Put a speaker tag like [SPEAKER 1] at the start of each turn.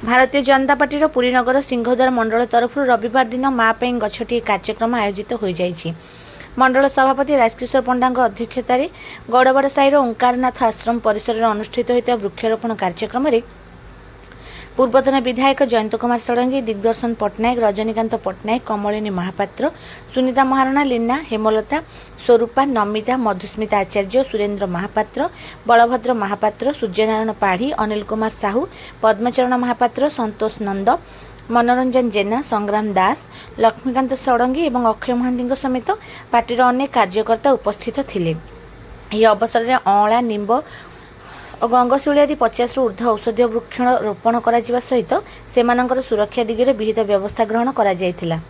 [SPEAKER 1] Bharatiya Janata party Puri नगर सिंहद्वार मंडल तरफ रविवार दिन माँ पे गछटी कार्यक्रम आयोजित हो जाइछि। मंडल सभापति राजकिशोर पंडा अध्यक्षतार गौड़वाड़ साहिर ओंकारनाथ आश्रम परिसर में अनुष्ठित होता वृक्षरोपण कार्यक्रम में पूर्वतन विधायक जयंत कुमार षडंगी, दिग्दर्शन पट्टनायक, रजनीकांत पट्टनायक, कमलिनी महापात्र, सुनीता महाराणा, लीना, हेमलता, स्वरूपा, नमिता, मधुस्मिता आचार्य, सुरेन्द्र महापात्र, बलभद्र महापात्र, सूर्यनारायण पाढ़ी, अनिल कुमार साहू, पद्मचरण महापात्र, संतोष नंद, मनोरंजन जेना, संग्राम दास, लक्ष्मीकांत षडंगी और अक्षय महांती समेत पार्टीर अनेक कार्यकर्ता उपस्थित थिले। यह अवसर में अँला, निंब और गंगशिउली आदि 50 रु ऊर्ध्व औषधीय वृक्ष रोपण करा सहित सेमानंकर सुरक्षा दिगरे विहित व्यवस्था ग्रहण करा जायथिला।